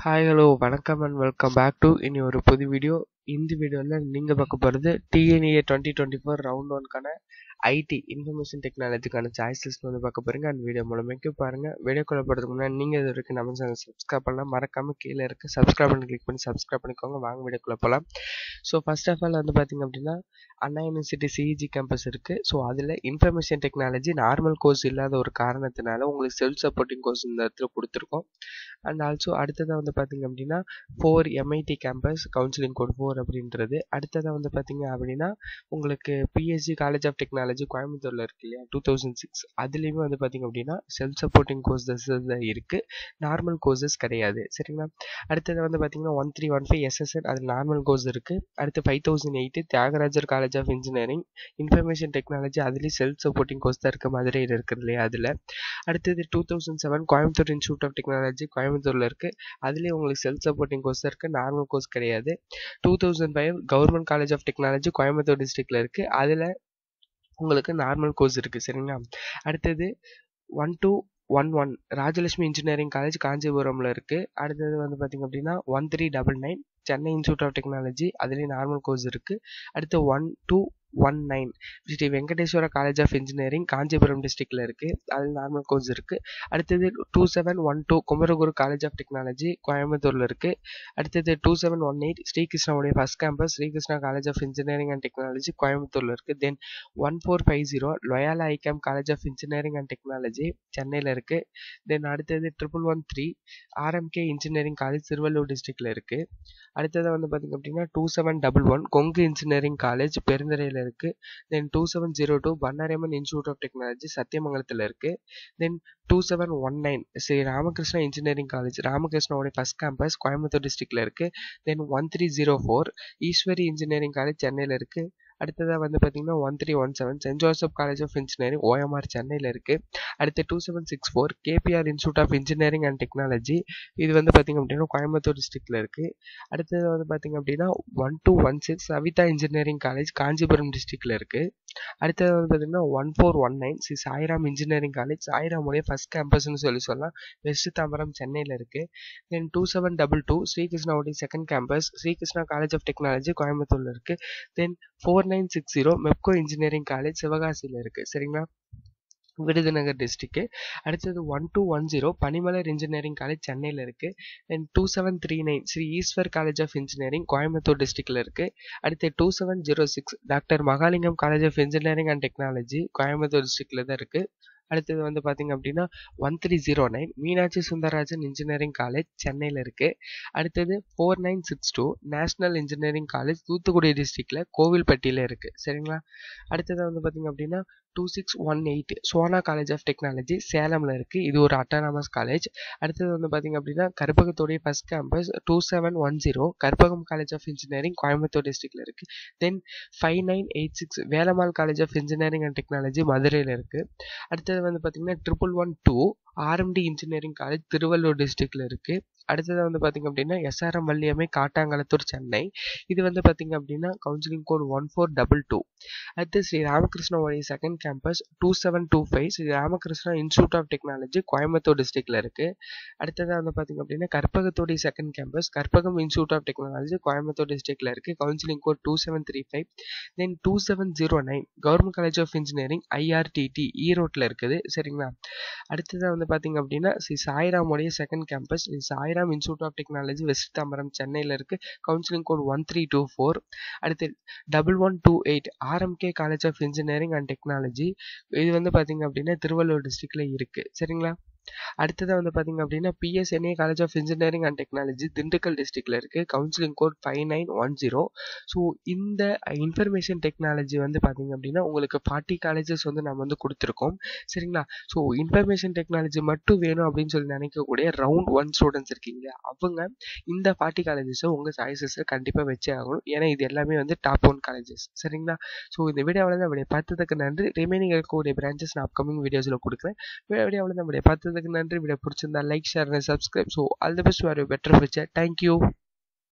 Hi hello வணக்கம் and welcome back to இனி ஒரு புது வீடியோ. இந்த வீடியோவில் நீங்கள் பார்க்க போகிறது டிஎன்ஏ 2024 ரவுண்ட் ஒன்க்கான ஐடி இன்ஃபர்மேஷன் டெக்னாலஜிக்கான சாய்ஸ் லிஸ்ட் வந்து பார்க்க போகிறீங்க. அந்த வீடியோ மூலமாக பாருங்கள். வீடியோக்குள்ள போகிறதுக்கு முன்னாடி நீங்கள் இது வரைக்கும் நம்ம சேனல் சப்ஸ்கிரைப் பண்ணலாம், மறக்காமல் கீழே இருக்க சப்ஸ்கிரைப் பண்ணி கிளிக் பண்ணி சப்ஸ்கிரைப் பண்ணிக்கோங்க. வாங்க வீடியோக்குள்ள போகலாம். ஸோ ஃபர்ஸ்ட் ஆஃப் ஆல் வந்து பார்த்திங்க அப்படின்னா அண்ணா யூனிவர்சிட்டி சிஇஜி கேம்பஸ் இருக்குது. ஸோ அதில் இன்ஃபர்மேஷன் டெக்னாலஜி நார்மல் கோர்ஸ் இல்லாத ஒரு காரணத்தினால உங்களுக்கு செல்ஃப் சப்போர்ட்டிங் கோர்ஸ் இந்த இடத்துல கொடுத்துருக்கோம். அண்ட் ஆல்சோ அடுத்ததாக வந்து பார்த்திங்க அப்படின்னா 4 MIT கேம்பஸ் கவுன்சிலிங் கோட் 4 அப்படின்றது. அடுத்ததாக வந்து பார்த்திங்க அப்படின்னா உங்களுக்கு பிஎஸ்ஜி காலேஜ் ஆஃப் டெக்னாலஜி கோயம்புத்தூரில் இருக்கு இல்லையா, 2006 அதுலேயுமே வந்து பார்த்திங்க அப்படின்னா செல்ஃப் சப்போர்ட்டிங் கோர்சஸ் தான் இருக்குது, நார்மல் கோர்சஸ் கிடையாது. சரிங்களா. அடுத்தது வந்து பார்த்திங்கன்னா 1315 SSN அதில் நார்மல் கோர்ஸ் இருக்குது. அடுத்து 5008 Thiagarajar college of engineering information technology அதுலேயும் செல்ஃப் சப்போர்ட்டிங் கோர்ஸ் தான் இருக்குது, மதுரையில் இருக்குது இல்லையா அதில். அடுத்தது 2007 கோயம்புத்தூர் இன்ஸ்டியூட் ஆஃப் டெக்னாலஜி கோயம்புத்தூரில் இருக்குது, அதுலேயும் உங்களுக்கு செல்ஃப் சப்போர்ட்டிங் கோர்ஸ் இருக்குது, நார்மல் கோர்ஸ் கிடையாது. 2005 government college of technology Coimbatore டிஸ்ட்ரிக்டில் இருக்குது, அதில் உங்களுக்கு நார்மல் கோர்ஸ் இருக்குது. சரிங்களா. அடுத்தது 1211 ராஜலட்சுமி இன்ஜினியரிங் காலேஜ் காஞ்சிபுரமில் இருக்குது. அடுத்தது வந்து பார்த்திங்க அப்படின்னா 1399 சென்னை இன்ஸ்டியூட் ஆஃப் டெக்னாலஜி அதுலேயும் நார்மல் கோர்ஸ் இருக்குது. அடுத்து 1219 Sri Venkateswara college of engineering Kanchipuram டிஸ்ட்ரிக்டில் இருக்குது, அதில் நார்மல் கோர்ஸ் இருக்குது. அடுத்தது 2712 குமரகுரு காலேஜ் ஆஃப் டெக்னாலஜி கோயம்புத்தூரில் இருக்குது. அடுத்தது 2718 ஸ்ரீகிருஷ்ணாவுடைய first campus Sri Krishna college of engineering and technology கோயம்புத்தூரில் இருக்குது. Then 1450 Loyola ICAM college of engineering and technology சென்னையில் இருக்குது. தென் அடுத்தது 1113 RMK இன்ஜினியரிங் காலேஜ் திருவள்ளூர் டிஸ்ட்ரிக்டில் இருக்குது. அடுத்தது வந்து பார்த்திங்க அப்படின்னா 2711 கொங்கு இன்ஜினியரிங் காலேஜ் பெருந்துறையில் இருக்குது. Then 2702 Bannariamman institute of technology சத்தியமங்கலத்தில் இருக்குது. Then 2719 Sri Ramakrishna engineering college ராமகிருஷ்ணாவுடைய ஃபர்ஸ்ட் கேம்பஸ் கோயம்புத்தூர் டிஸ்ட்ரிக்டில் இருக்குது. தென் 1304 ஈஸ்வரி இன்ஜினியரிங் காலேஜ் சென்னையில் இருக்குது. அடுத்ததாக வந்து பார்த்திங்கன்னா 1317 Saint Joseph college of engineering OMR சென்னையில் இருக்குது. அடுத்து 2764 KPR institute of engineering and technology இது வந்து பார்த்திங்க அப்படின்னா கோயம்புத்தூர் டிஸ்ட்ரிக்டில் இருக்குது. அடுத்தது வந்து பார்த்திங்க அப்படின்னா 1216 சவிதா இன்ஜினியரிங் காலேஜ் காஞ்சிபுரம் டிஸ்ட்ரிக்டில் இருக்குது. அடுத்தது வந்து பார்த்திங்கன்னா 1419 ஸ்ரீ சாய்ராம் இன்ஜினியரிங் காலேஜ் சாய்ராமுடைய ஃபர்ஸ்ட் கேம்பஸ்ன்னு சொல்லலாம், வெஸ்ட் தாம்பரம் சென்னையில் இருக்குது. தென் 2722 ஸ்ரீகிருஷ்ணாவுடைய second campus Sri Krishna college of technology கோயம்புத்தூரில் இருக்குது. தென் 4960 மெப்கோ இன்ஜினியரிங் காலேஜ் சிவகாசியில் இருக்குது. சரிங்களா, விருதுநகர் டிஸ்ட்ரிக்ட். அடுத்தது 1210 பனிமலர் இன்ஜினியரிங் காலேஜ் சென்னையில் இருக்குது. Then 2739 Sri Eshwar college of engineering Coimbatore டிஸ்ட்ரிக்டில் இருக்குது. அடுத்து 2706 doctor Mahalingam college of engineering and technology Coimbatore டிஸ்ட்ரிக்டில் தான் இருக்குது. அடுத்தது வந்து பார்த்திங்க அப்படின்னா 1309 மீனாட்சி சுந்தரராஜன் இன்ஜினியரிங் காலேஜ் சென்னையில் இருக்குது. அடுத்தது 4962 நேஷ்னல் இன்ஜினியரிங் காலேஜ் தூத்துக்குடி டிஸ்ட்ரிக்டில் கோவில்பட்டியில் இருக்குது. சரிங்களா. அடுத்தது வந்து பார்த்திங்க அப்படின்னா 2618 சோனா காலேஜ் ஆஃப் டெக்னாலஜி சேலமில் இருக்குது, இது ஒரு அட்டானமஸ் காலேஜ். அடுத்தது வந்து பார்த்திங்க அப்படின்னா கற்பகத்துடைய first campus 2710 Karpagam college of engineering Coimbatore டிஸ்ட்ரிக்டில் இருக்குது. Then 5986 Velammal college of engineering and technology மதுரையில் இருக்குது. அடுத்தது வந்து பார்த்திங்கன்னா 1112 RMD இன்ஜினியரிங் காலேஜ் திருவள்ளூர் டிஸ்ட்ரிக்டில் இருக்குது. அடுத்தது வந்து பார்த்திங்க அப்படின்னா SRM வள்ளியம்மை காட்டாங்குளத்தூர் சென்னை, இது வந்து பார்த்திங்க அப்படின்னா கவுன்சிலிங் கோட் 1422. அடுத்து ஸ்ரீ ராமகிருஷ்ணாவுடைய second campus 2725 Sri Ramakrishna institute of technology Coimbatore டிஸ்ட்ரிக்டில் இருக்குது. அடுத்தது வந்து பார்த்திங்க அப்படின்னா கற்பகத்துடைய second campus Karpagam institute of technology Coimbatore டிஸ்ட்ரிக்டில் இருக்குது, counselling code 2735. Then 2709 government college of engineering IRTT ஈரோட்டில் இருக்குது. சரிங்களா. அடுத்தது வந்து பார்த்திங்க அப்படின்னா ஸ்ரீ சாய்ராமுடைய second campus Sri Sairam institute of technology west Tambaram சென்னையில் இருக்குது, கவுன்சிலிங் கோட் 1324. அடுத்து 1128 RMK college of engineering and technology இது வந்து பார்த்திங்க அப்படின்னா திருவள்ளூர் டிஸ்ட்ரிக்டில் இருக்குது. சரிங்களா. அடுத்தது வந்து பார்த்திங்க அப்படின்னா PSNA college of engineering and technology Dindigul டிஸ்ட்ரிக்டில் இருக்குது, கவுன்சிலிங் கோட் 5910. ஸோ இந்த இன்ஃபர்மேஷன் டெக்னாலஜி வந்து பார்த்திங்க அப்படின்னா உங்களுக்கு 40 காலேஜஸ் வந்து நம்ம வந்து கொடுத்துருக்கோம். சரிங்களா. ஸோ இன்ஃபர்மேஷன் டெக்னாலஜி மட்டும் வேணும் அப்படின்னு சொல்லி நினைக்கக்கூடிய ரவுண்ட் 1 ஸ்டூடெண்ட்ஸ் இருக்கீங்க, அவங்க இந்த 40 காலேஜஸை உங்கள் சாய்ஸஸில் கண்டிப்பாக வச்சே ஆகணும், ஏன்னா இது எல்லாமே வந்து டாப் 1 காலேஜஸ். சரிங்களா. ஸோ இந்த வீடியோவில் தான் வீடியோ பார்த்ததுக்கு நன்றி. ரிமைனிங் இருக்கக்கூடிய பிரான்ச்சஸ் நான் அப்கமிங் வீடியோஸில் கொடுக்குறேன். வீடியோவில் தான் வீடியோ பார்த்ததுக்கு நன்றி. வீடியோ பிடிச்சிருந்தா like share and subscribe. So all the best for your better future. Thank you.